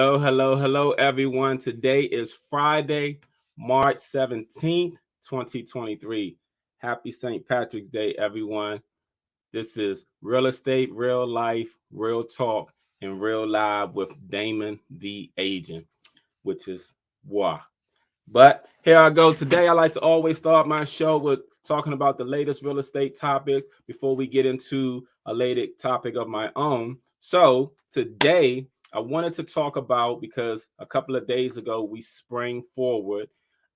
Hello, everyone. Today is Friday, March 17th, 2023. Happy St. Patrick's Day, everyone. This is Real Estate, Real Life, Real Talk, and Real Live with Damon, the agent, which is WA. But here I go. Today, I like to always start my show with talking about the latest real estate topics before we get into a later topic of my own. So today, I wanted to talk about, because a couple of days ago we sprang forward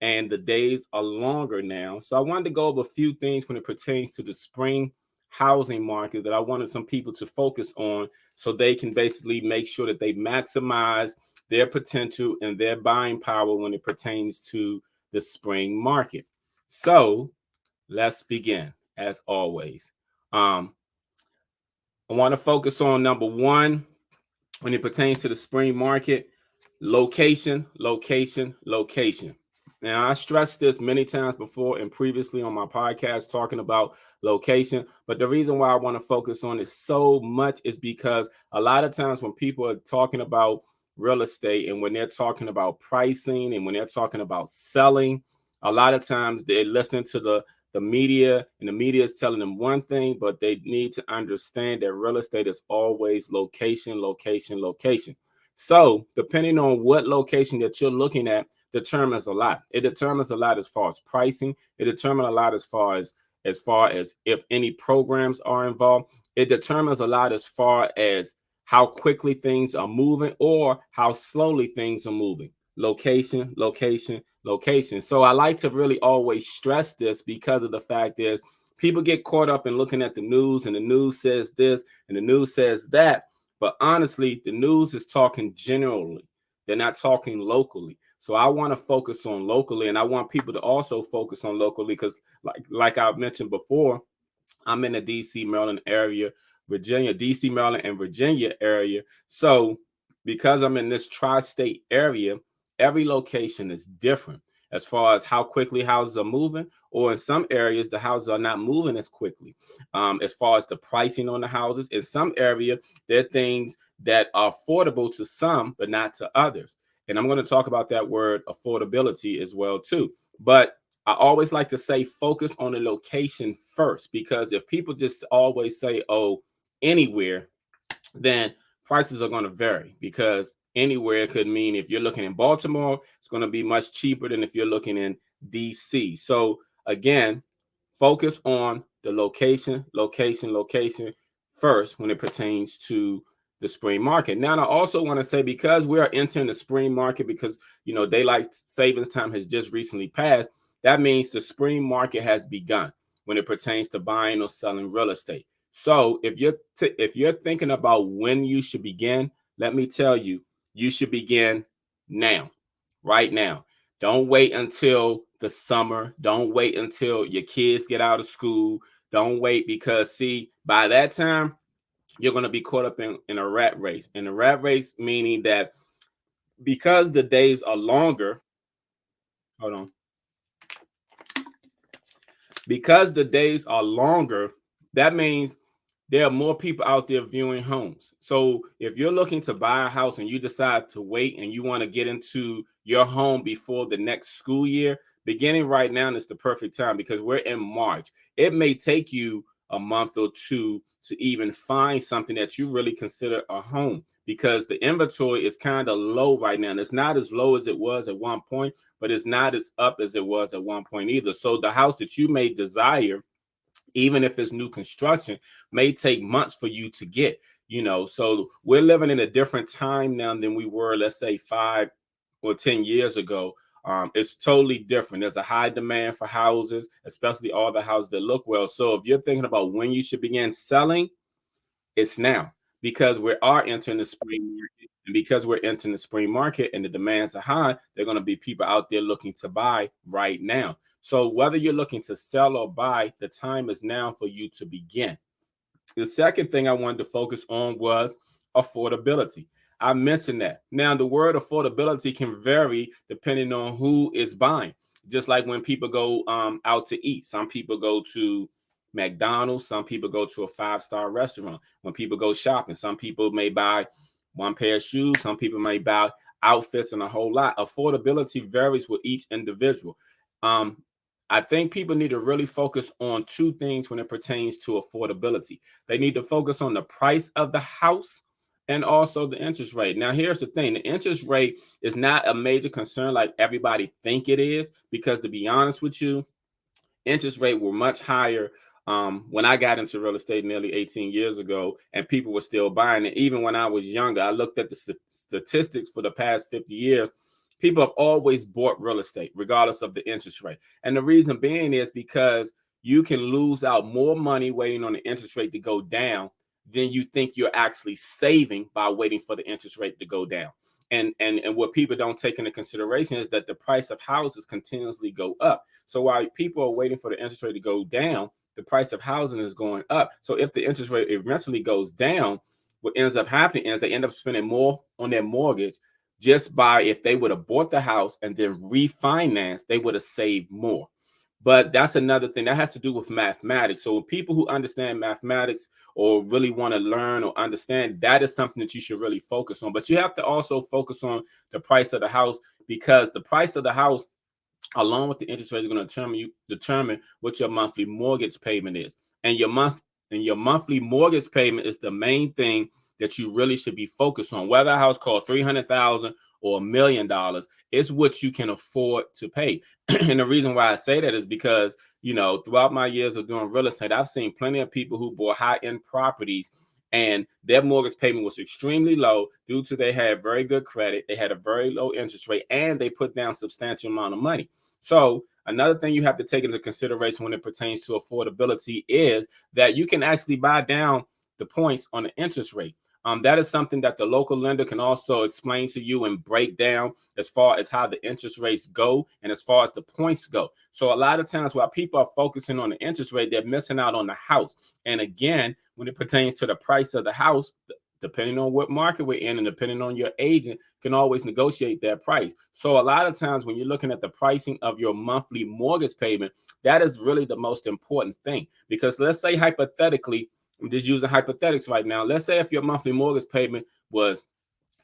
and the days are longer now. So I wanted to go over a few things when it pertains to the spring housing market that I wanted some people to focus on so they can basically make sure that they maximize their potential and their buying power when it pertains to the spring market. So let's begin as always. I want to focus on number one when it pertains to the spring market: location, location, location. Now, I stressed this many times before and previously on my podcast talking about location, but the reason why I want to focus on it so much is because a lot of times when people are talking about real estate and when they're talking about pricing and when they're talking about selling, a lot of times they're listening to the media, and the media is telling them one thing, but they need to understand that real estate is always location, location, location. So depending on what location that you're looking at determines a lot. It determines a lot as far as pricing. It determines a lot as far as if any programs are involved. It determines a lot as far as how quickly things are moving or how slowly things are moving. Location, location, location. So I like to really always stress this because of the fact is people get caught up in looking at the news, and the news says this and the news says that. But honestly, the news is talking generally. They're not talking locally. So I want to focus on locally, and I want people to also focus on locally because like I mentioned before, I'm in the DC, Maryland area, Virginia, DC, Maryland, and Virginia area. So because I'm in this tri-state area, every location is different as far as how quickly houses are moving, or in some areas, the houses are not moving as quickly. As far as the pricing on the houses, in some area, there are things that are affordable to some, but not to others. And I'm going to talk about that word affordability as well, too. But I always like to say focus on the location first, because if people just always say, oh, anywhere, then prices are going to vary, because anywhere could mean if you're looking in Baltimore, it's going to be much cheaper than if you're looking in DC. So again, focus on the location, location, location first when it pertains to the spring market. Now, I also want to say, because we are entering the spring market, because daylight savings time has just recently passed, that means the spring market has begun when it pertains to buying or selling real estate. So if you're thinking about when you should begin, let me tell you, you should begin now, right now. Don't wait until the summer. Don't wait until your kids get out of school. Don't wait, because see, by that time, you're going to be caught up in a rat race. And a rat race meaning that because the days are longer, hold on, because the days are longer, that means there are more people out there viewing homes. So if you're looking to buy a house and you decide to wait and you want to get into your home before the next school year, beginning right now is the perfect time, because we're in March. It may take you a month or two to even find something that you really consider a home, because the inventory is kind of low right now. And it's not as low as it was at one point, but it's not as up as it was at one point either. So the house that you may desire, even if it's new construction, may take months for you to get. So we're living in a different time now than we were, let's say, 5 or 10 years ago. It's totally different. There's a high demand for houses, especially all the houses that look well. So if you're thinking about when you should begin selling, it's now, because we are entering the spring market. And because we're entering the spring market and the demands are high, there are going to be people out there looking to buy right now. So whether you're looking to sell or buy, the time is now for you to begin. The second thing I wanted to focus on was affordability. I mentioned that. Now, the word affordability can vary depending on who is buying. Just like when people go out to eat, some people go to McDonald's, some people go to a five-star restaurant. When people go shopping, some people may buy one pair of shoes. Some people may buy outfits and a whole lot. Affordability varies with each individual. Um, I think people need to really focus on two things when it pertains to affordability. They need to focus on the price of the house and also the interest rate. Now, here's the thing. The interest rate is not a major concern like everybody think it is, because to be honest with you, interest rate were much higher when I got into real estate nearly 18 years ago, and people were still buying it. Even when I was younger, I looked at the statistics for the past 50 years. People have always bought real estate, regardless of the interest rate. And the reason being is because you can lose out more money waiting on the interest rate to go down than you think you're actually saving by waiting for the interest rate to go down. And what people don't take into consideration is that the price of houses continuously go up. So while people are waiting for the interest rate to go down, the price of housing is going up. So if the interest rate eventually goes down, what ends up happening is they end up spending more on their mortgage just by, if they would have bought the house and then refinanced, they would have saved more. But that's another thing that has to do with mathematics. So people who understand mathematics or really want to learn or understand, that is something that you should really focus on. But you have to also focus on the price of the house, because the price of the house, along with the interest rate, is going to determine what your monthly mortgage payment is. And your monthly mortgage payment is the main thing that you really should be focused on. Whether a house costs $300,000 or $1,000,000, it's what you can afford to pay. And the reason why I say that is because, throughout my years of doing real estate, I've seen plenty of people who bought high-end properties and their mortgage payment was extremely low due to they had very good credit, they had a very low interest rate, and they put down substantial amount of money. So another thing you have to take into consideration when it pertains to affordability is that you can actually buy down the points on the interest rate. That is something that the local lender can also explain to you and break down as far as how the interest rates go and as far as the points go. So a lot of times while people are focusing on the interest rate, they're missing out on the house. And again, when it pertains to the price of the house, depending on what market we're in and depending on your agent, can always negotiate that price. So a lot of times when you're looking at the pricing of your monthly mortgage payment, that is really the most important thing. Because let's say hypothetically, I'm just using hypothetics right now. Let's say if your monthly mortgage payment was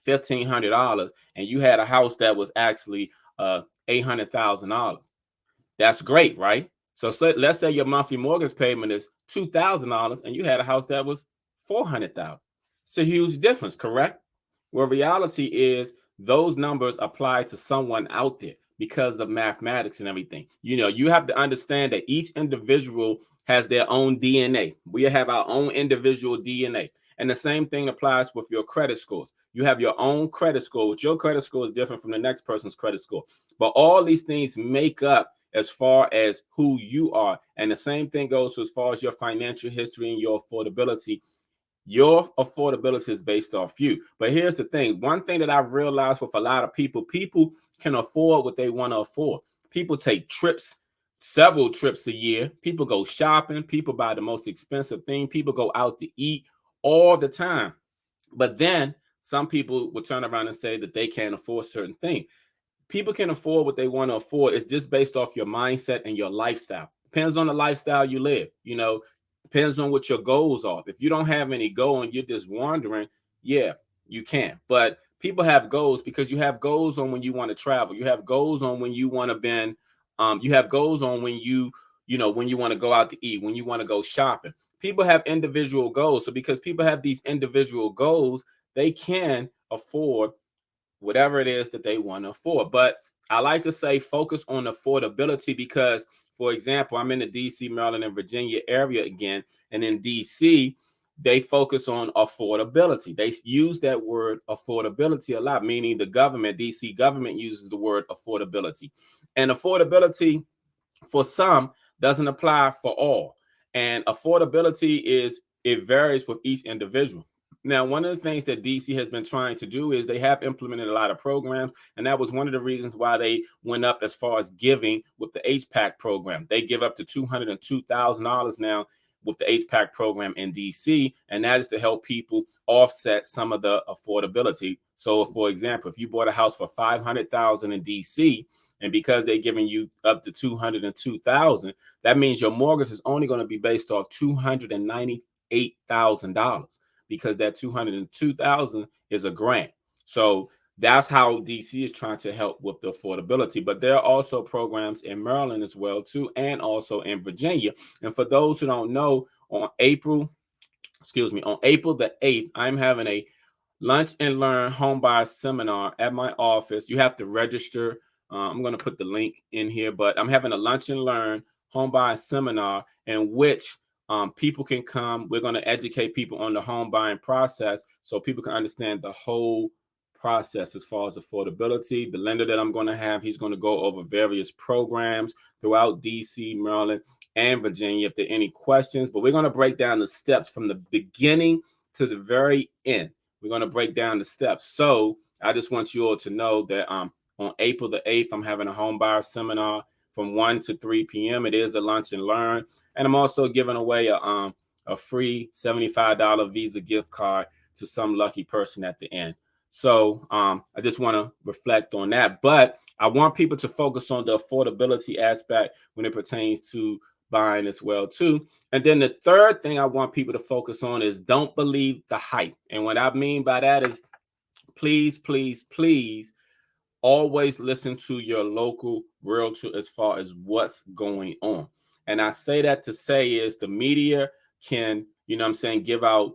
$1,500 and you had a house that was actually $800,000. That's great, right? So let's say your monthly mortgage payment is $2,000 and you had a house that was $400,000. It's a huge difference, correct? Well, reality is those numbers apply to someone out there because of mathematics and everything. You have to understand that each individual has their own DNA. We have our own individual DNA. And the same thing applies with your credit scores. You have your own credit score, which your credit score is different from the next person's credit score. But all these things make up as far as who you are. And the same thing goes as far as your financial history and your affordability. Your affordability is based off you. But here's the thing. One thing that I've realized with a lot of people can afford what they want to afford. People take trips, several trips a year. People go shopping. People buy the most expensive thing. People go out to eat all the time. But then some people will turn around and say that they can't afford certain things. People can afford what they want to afford. It's just based off your mindset and your lifestyle. Depends on the lifestyle you live. Depends on what your goals are. If you don't have any goal and you're just wandering, yeah, you can. But people have goals because you have goals on when you want to travel. You have goals on when you want to bend. You have goals on when when you want to go out to eat, when you want to go shopping. People have individual goals. So because people have these individual goals, they can afford whatever it is that they want to afford. But I like to say focus on affordability because, for example, I'm in the DC, Maryland, and Virginia area again. And in DC, they focus on affordability. They use that word affordability a lot, meaning the government, DC government uses the word affordability. And affordability for some doesn't apply for all. And affordability it varies with each individual. Now, one of the things that DC has been trying to do is they have implemented a lot of programs, and that was one of the reasons why they went up as far as giving with the HPAC program. They give up to $202,000 now with the HPAC program in DC, and that is to help people offset some of the affordability. So, for example, if you bought a house for $500,000 in DC, and because they're giving you up to $202,000, that means your mortgage is only going to be based off $298,000. because that 202,000 is a grant. So that's how DC is trying to help with the affordability. But there are also programs in Maryland as well too, and also in Virginia. And for those who don't know, on April the 8th, I'm having a lunch and learn home buyer seminar at my office. You have to register. I'm going to put the link in here, but I'm having a lunch and learn home buyer seminar in which people can come. We're going to educate people on the home buying process so people can understand the whole process as far as affordability. The lender that I'm going to have, he's going to go over various programs throughout DC, Maryland, and Virginia if there are any questions. But we're going to break down the steps from the beginning to the very end. We're going to break down the steps. So I just want you all to know that on April the 8th, I'm having a home buyer seminar from 1 to 3 p.m. It is a lunch and learn. And I'm also giving away a free $75 Visa gift card to some lucky person at the end. So I just want to reflect on that. But I want people to focus on the affordability aspect when it pertains to buying as well too. And then the third thing I want people to focus on is don't believe the hype. And what I mean by that is please, please, please always listen to your local realtor as far as what's going on. And I say that to say is the media can, give out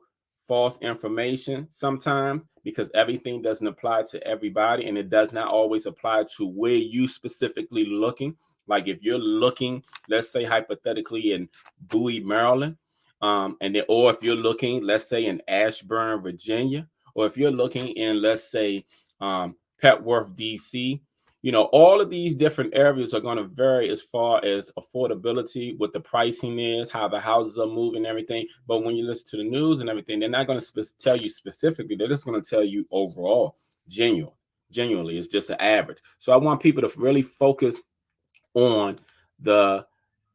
false information sometimes because everything doesn't apply to everybody, and it does not always apply to where you specifically looking. Like if you're looking, let's say hypothetically in Bowie, Maryland, or if you're looking, let's say in Ashburn, Virginia, or if you're looking in, let's say, Petworth, DC, all of these different areas are going to vary as far as affordability, what the pricing is, how the houses are moving, everything. But when you listen to the news and everything, they're not going to tell you specifically. They're just going to tell you overall, genuinely, it's just an average. So I want people to really focus on the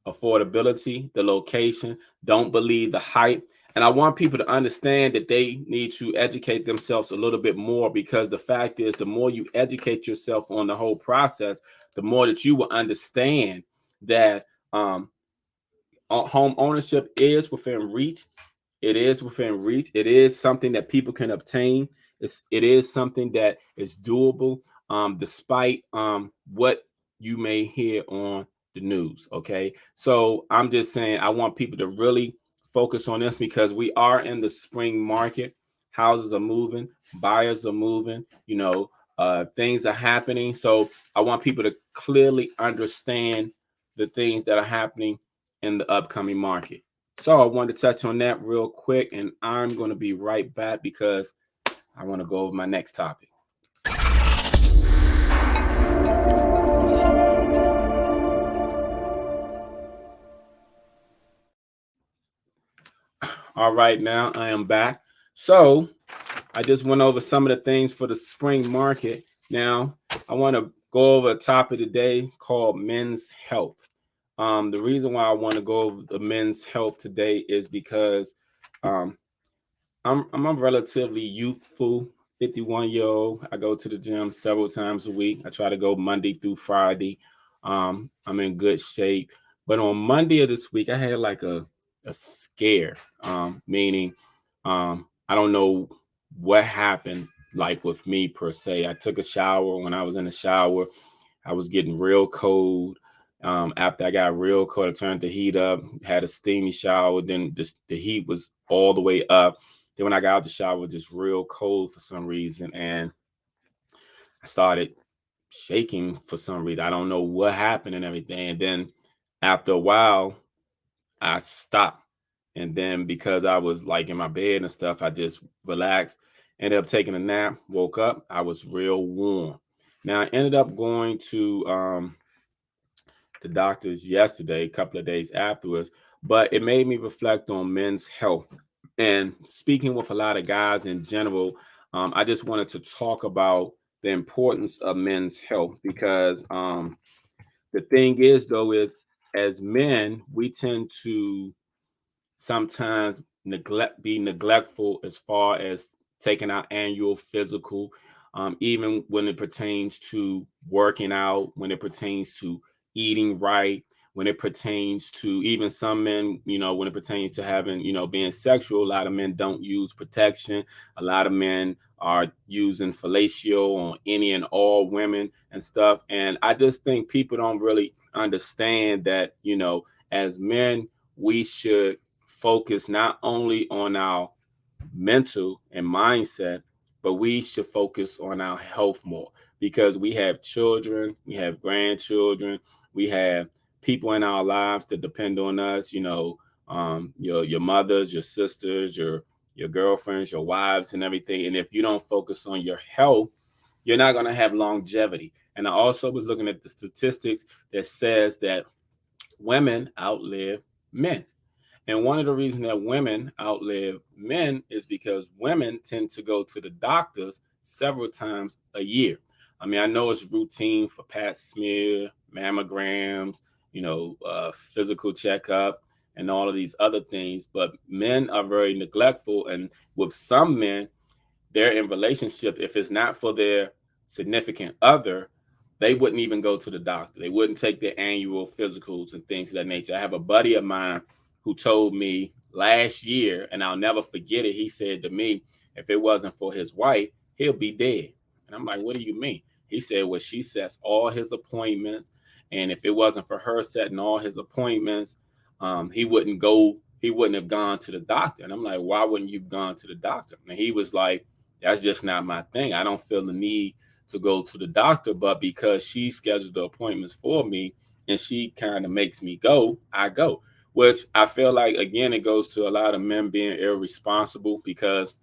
affordability, the location. Don't believe the hype. And I want people to understand that they need to educate themselves a little bit more, because the fact is, the more you educate yourself on the whole process, the more that you will understand that home ownership is within reach. It is within reach. It is something that people can obtain. It is something that is doable, despite what you may hear on the news. Okay, so I'm just saying I want people to really focus on this because we are in the spring market. Houses are moving, buyers are moving. Things are happening. So I want people to clearly understand the things that are happening in the upcoming market. So I wanted to touch on that real quick, and I'm going to be right back because I want to go over my next topic. All right, now I am back. So I just went over some of the things for the spring market. Now I want to go over a topic today called men's health. The reason why I want to go over the men's health today is because I'm a relatively youthful 51-year-old. I go to the gym several times a week. I try to go Monday through Friday. I'm in good shape. But on Monday of this week, I had like a scare, meaning I don't know what happened like with me per se. I took a shower. When I was in the shower, I was getting real cold. After I got real cold, I turned the heat up, had a steamy shower. Then the heat was all the way up. Then when I got out the shower, it was just real cold for some reason. And I started shaking for some reason. I don't know what happened and everything. And then after a while, I stopped. And then because I was like in my bed and stuff, I just relaxed, ended up taking a nap, woke up, I was real warm. Now I ended up going to the doctors yesterday, a couple of days afterwards, but it made me reflect on men's health. And speaking with a lot of guys in general, I just wanted to talk about the importance of men's health because the thing is, though, is as men, we tend to sometimes be neglectful as far as taking our annual physical, even when it pertains to working out, when it pertains to eating right, when it pertains to even some men, when it pertains to having, being sexual, a lot of men don't use protection. A lot of men are using fellatio on any and all women and stuff. And I just think people don't really understand that, as men, we should focus not only on our mental and mindset, but we should focus on our health more because we have children, we have grandchildren, we have people in our lives that depend on us. Your mothers, your sisters, your girlfriends, your wives, and everything. And if you don't focus on your health, you're not going to have longevity. And I also was looking at the statistics that says that women outlive men. And one of the reasons that women outlive men is because women tend to go to the doctors several times a year. I mean, I know it's routine for pap smear, mammograms, physical checkup, and all of these other things. But men are very neglectful. And with some men, they're in relationship, if it's not for their significant other, they wouldn't even go to the doctor. They wouldn't take their annual physicals and things of that nature. I have a buddy of mine who told me last year, and I'll never forget it. He said to me, if it wasn't for his wife, he'll be dead. And I'm like, what do you mean? He said, well, she sets all his appointments. And if it wasn't for her setting all his appointments, he wouldn't have gone to the doctor. And I'm like, why wouldn't you have gone to the doctor? And he was like, that's just not my thing. I don't feel the need to go to the doctor, but because she schedules the appointments for me and she kind of makes me go, I go. Which I feel like, again, it goes to a lot of men being irresponsible because,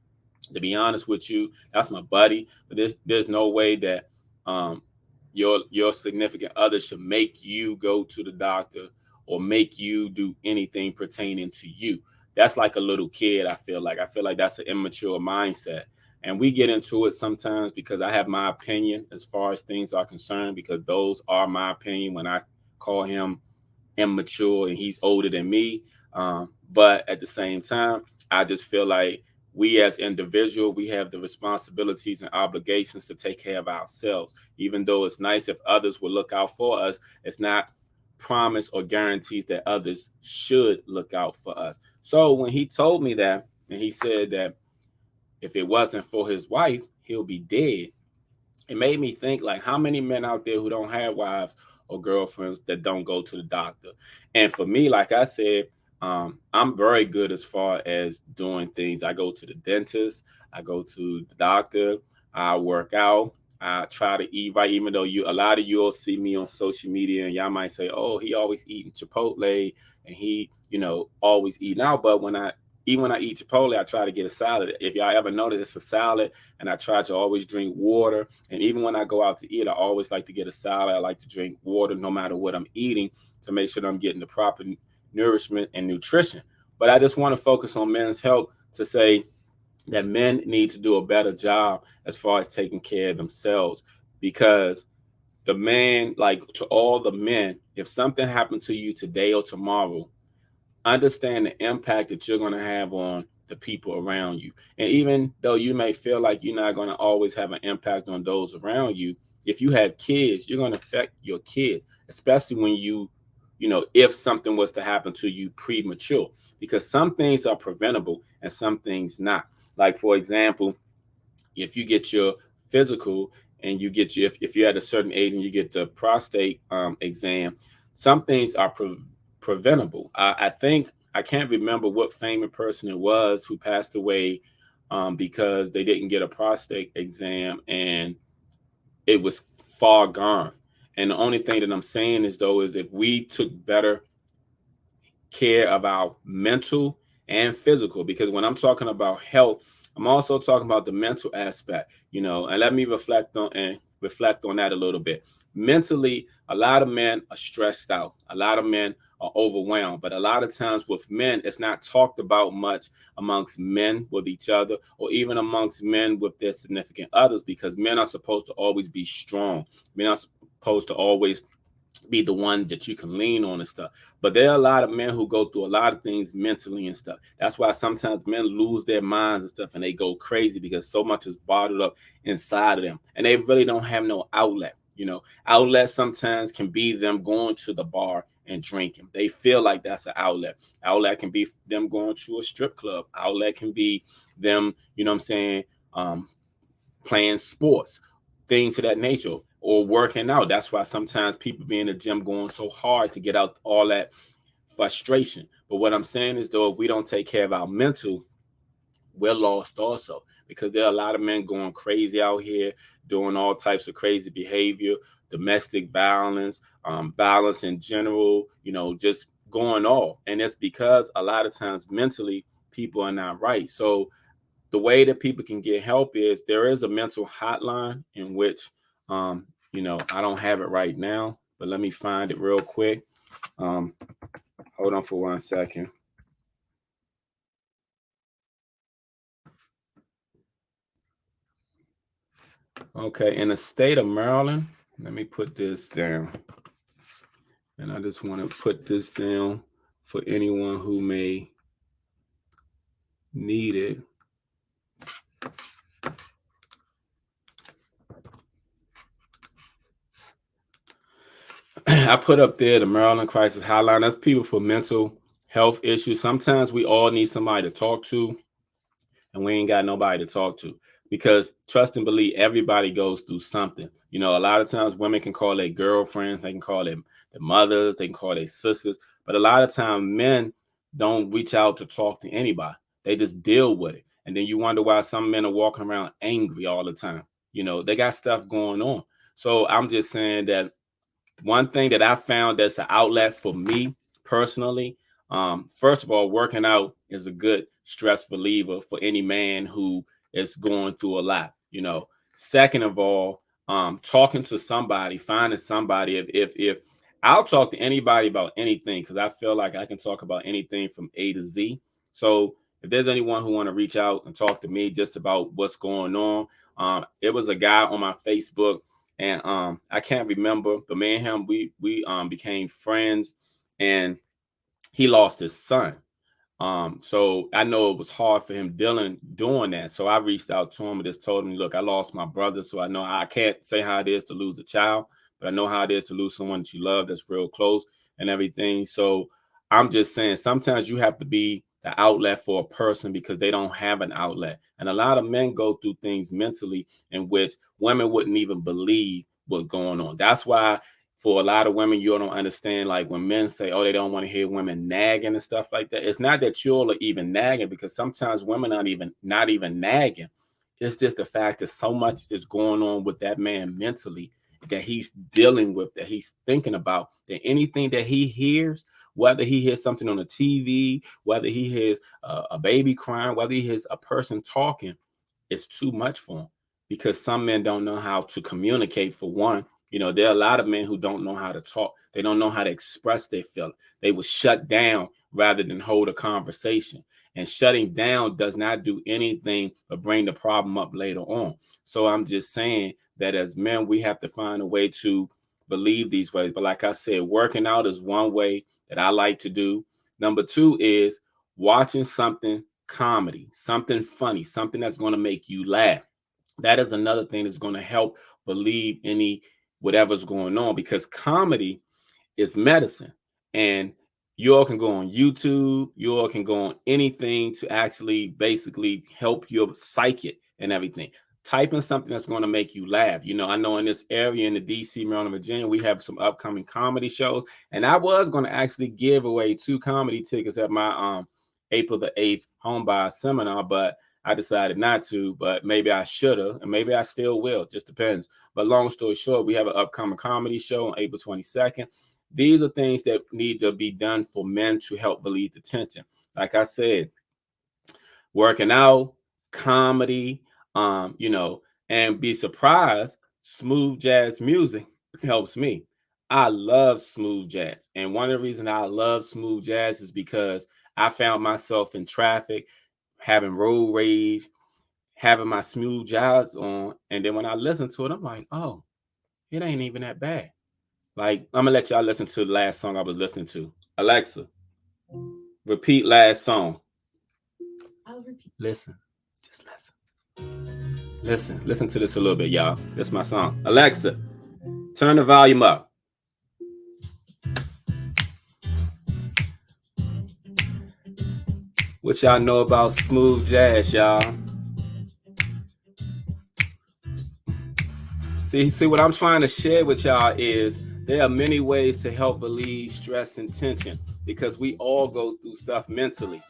to be honest with you, that's my buddy. But there's no way that um, your significant other should make you go to the doctor or make you do anything pertaining to you. That's like a little kid. I feel like that's an immature mindset. And we get into it sometimes because I have my opinion as far as things are concerned, because those are my opinion when I call him immature and he's older than me. But at the same time, I just feel like we as individuals, we have the responsibilities and obligations to take care of ourselves. Even though it's nice if others will look out for us, it's not promise or guarantees that others should look out for us. So when he told me that, and he said that if it wasn't for his wife, he'll be dead, it made me think, like, how many men out there who don't have wives or girlfriends that don't go to the doctor? And for me, like I said, I'm very good as far as doing things. I go to the dentist, I go to the doctor, I work out, I try to eat right. Even though a lot of you'll see me on social media and y'all might say, oh, he always eating Chipotle and he, always eating out. But even when I eat Chipotle, I try to get a salad. If y'all ever notice, it's a salad, and I try to always drink water. And even when I go out to eat, I always like to get a salad. I like to drink water no matter what I'm eating to make sure that I'm getting the proper nourishment and nutrition. But I just want to focus on men's health to say that men need to do a better job as far as taking care of themselves, because the man, like, to all the men, if something happened to you today or tomorrow, understand the impact that you're going to have on the people around you. And even though you may feel like you're not going to always have an impact on those around you, if you have kids, you're going to affect your kids, especially when if something was to happen to you premature, because some things are preventable and some things not. Like, for example, if you get your physical and you get if you're at a certain age and you get the prostate exam, some things are preventable. I think, I can't remember what famous person it was who passed away because they didn't get a prostate exam and it was far gone. And the only thing that I'm saying is, though, is if we took better care of our mental and physical, because when I'm talking about health, I'm also talking about the mental aspect, and let me reflect on that a little bit. Mentally, a lot of men are stressed out. A lot of men are overwhelmed, but a lot of times with men, it's not talked about much amongst men with each other, or even amongst men with their significant others, because men are supposed to always be strong. Men are supposed to always be the one that you can lean on and stuff. But there are a lot of men who go through a lot of things mentally and stuff. That's why sometimes men lose their minds and stuff and they go crazy because so much is bottled up inside of them and they really don't have no outlet. Outlets sometimes can be them going to the bar and drinking. They feel like that's an outlet. Outlet can be them going to a strip club. Outlet can be them, what I'm saying, um, playing sports, things of that nature, or working out. That's why sometimes people be in the gym going so hard to get out all that frustration. But what I'm saying is, though, if we don't take care of our mental, we're lost also, because there are a lot of men going crazy out here doing all types of crazy behavior, domestic violence, violence in general, just going off. And it's because a lot of times mentally people are not right. So the way that people can get help is there is a mental hotline in which, I don't have it right now, but let me find it real quick. Um, hold on for 1 second. Okay, in the state of Maryland, let me put this down. And I just want to put this down for anyone who may need it. I put up there the Maryland Crisis Hotline. That's people for mental health issues. Sometimes we all need somebody to talk to, and we ain't got nobody to talk to, because trust and believe, everybody goes through something. A lot of times women can call their girlfriends, they can call their mothers, they can call their sisters, but a lot of times men don't reach out to talk to anybody. They just deal with it, and then you wonder why some men are walking around angry all the time. They got stuff going on. So I'm just saying that one thing that I found that's an outlet for me personally, first of all, working out is a good stress reliever for any man who is going through a lot. Second of all, talking to somebody, finding somebody. If I'll talk to anybody about anything, because I feel like I can talk about anything from A to Z. So if there's anyone who want to reach out and talk to me just about what's going on, it was a guy on my Facebook, and I can't remember, but me and him, we became friends, and he lost his son. So I know it was hard for him doing that. So I reached out to him and just told him, look, I lost my brother, so I know I can't say how it is to lose a child, but I know how it is to lose someone that you love that's real close and everything. So I'm just saying sometimes you have to be the outlet for a person because they don't have an outlet. And a lot of men go through things mentally in which women wouldn't even believe what's going on. That's why for a lot of women, you don't understand, like when men say, oh, they don't want to hear women nagging and stuff like that. It's not that you're even nagging, because sometimes women are not even nagging. It's just the fact that so much is going on with that man mentally that he's dealing with, that he's thinking about, that anything that he hears, whether he hears something on the TV, whether he hears a baby crying, whether he hears a person talking, it's too much for him, because some men don't know how to communicate, for one. There are a lot of men who don't know how to talk. They don't know how to express their feelings. They will shut down rather than hold a conversation. And shutting down does not do anything but bring the problem up later on. So I'm just saying that as men, we have to find a way to believe these ways. But like I said, working out is one way that I like to do. Number two is watching something comedy, something funny, something that's going to make you laugh. That is another thing that's going to help believe any whatever's going on, because comedy is medicine. And you all can go on YouTube, you all can go on anything to actually basically help your psychic and everything. Type in something that's going to make you laugh. I know in this area in the DC, Maryland, Virginia, we have some upcoming comedy shows. And I was going to actually give away 2 comedy tickets at my April the 8th home buy seminar, but I decided not to. But maybe I should have, and maybe I still will. Just depends. But long story short, we have an upcoming comedy show on April 22nd. These are things that need to be done for men to help relieve the tension. Like I said, working out, comedy, and be surprised, smooth jazz music helps me. I love smooth jazz. And one of the reasons I love smooth jazz is because I found myself in traffic, having road rage, having my smooth jazz on. And then when I listen to it, I'm like, oh, it ain't even that bad. Like, I'm gonna let y'all listen to the last song I was listening to. Alexa, repeat last song. I'll repeat. Listen. Just listen. Listen to this a little bit, y'all. This is my song. Alexa, Turn the volume up. What y'all know about smooth jazz, y'all? See what I'm trying to share with y'all is there are many ways to help relieve stress and tension because we all go through stuff mentally.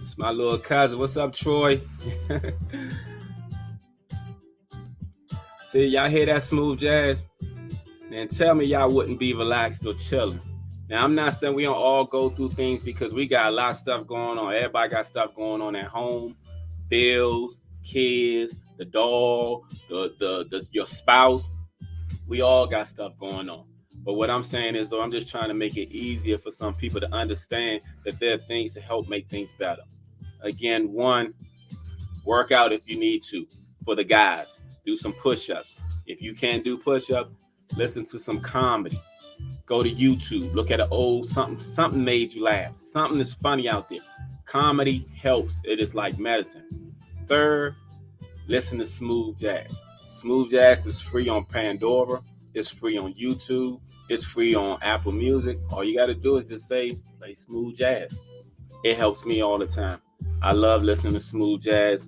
It's my little cousin. What's up, Troy? See, y'all hear that smooth jazz? And tell me y'all wouldn't be relaxed or chilling. Now, I'm not saying we don't all go through things because we got a lot of stuff going on. Everybody got stuff going on at home. Bills, kids, the dog, your spouse. We all got stuff going on. But what I'm saying is, though, I'm just trying to make it easier for some people to understand that there are things to help make things better. Again, one, work out if you need to. For the guys, do some push-ups. If you can't do push-ups, listen to some comedy. Go to YouTube. Look at an old something made you laugh. Something is funny out there. Comedy helps. It is like medicine. Third, listen to smooth jazz. Smooth jazz is free on Pandora. It's free on YouTube. It's free on Apple Music. All you got to do is just say, play smooth jazz. It helps me all the time. I love listening to smooth jazz.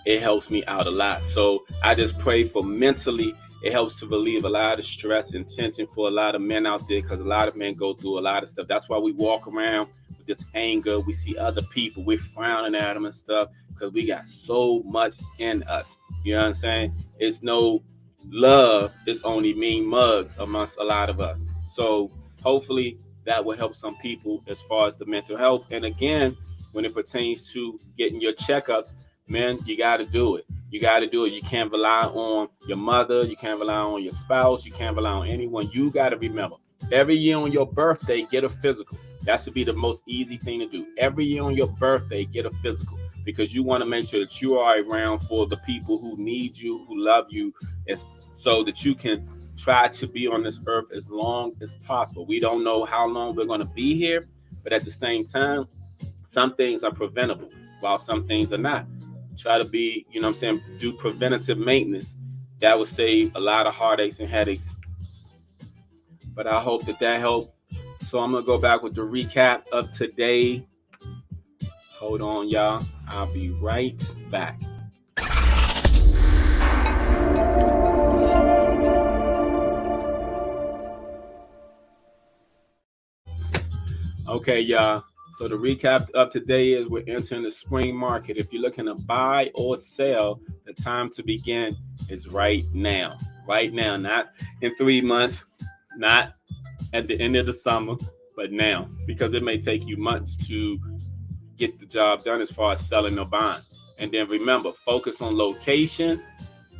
It helps me out a lot. So I just pray for mentally. It helps to relieve a lot of stress and tension for a lot of men out there because a lot of men go through a lot of stuff. That's why we walk around with this anger. We see other people. We're frowning at them and stuff because we got so much in us. You know what I'm saying? It's no love. It's only mean mugs amongst a lot of us. So hopefully that will help some people as far as the mental health. And again, when it pertains to getting your checkups, man, you got to do it. You got to do it. You can't rely on your mother. You can't rely on your spouse. You can't rely on anyone. You got to remember, every year on your birthday, get a physical. That should be the most easy thing to do. Every year on your birthday, get a physical because you want to make sure that you are around for the people who need you, who love you, so that you can try to be on this earth as long as possible. We don't know how long we're going to be here, but at the same time, some things are preventable while some things are not. Try to be, you know what I'm saying, do preventative maintenance. That would save a lot of heartaches and headaches. But I hope that helped. So I'm going to go back with the recap of today. Hold on, y'all. I'll be right back. Okay, y'all. So the recap of today is we're entering the spring market. If you're looking to buy or sell, the time to begin is right now. Right now, not in 3 months, not at the end of the summer, but now, because it may take you months to get the job done as far as selling or buying. And then remember, focus on location,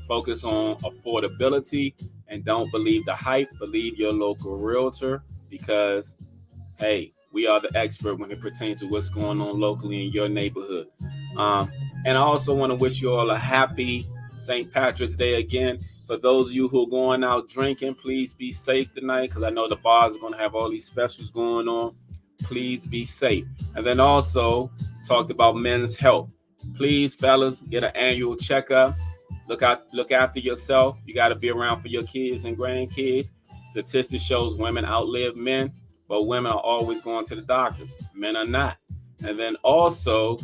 focus on affordability, and don't believe the hype. Believe your local realtor because, hey, we are the expert when it pertains to what's going on locally in your neighborhood. And I also want to wish you all a happy St. Patrick's Day again. For those of you who are going out drinking, please be safe tonight because I know the bars are going to have all these specials going on. Please be safe. And then also talked about men's health. Please, fellas, get an annual checkup. Look after yourself. You got to be around for your kids and grandkids. Statistics shows women outlive men. But women are always going to the doctors. Men are not. And then also,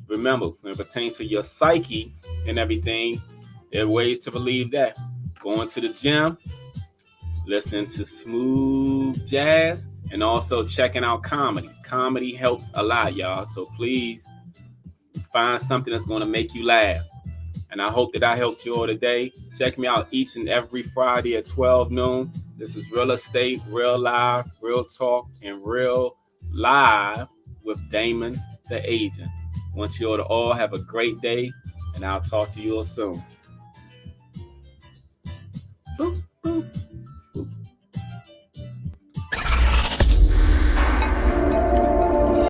remember, when it pertains to your psyche and everything, there are ways to relieve that. Going to the gym, listening to smooth jazz, and also checking out comedy. Comedy helps a lot, y'all. So please find something that's going to make you laugh. And I hope that I helped you all today. Check me out each and every Friday at 12 noon. This is Real Estate, Real Live, Real Talk, and Real Live with Damon, the agent. I want you all to all have a great day, and I'll talk to you all soon.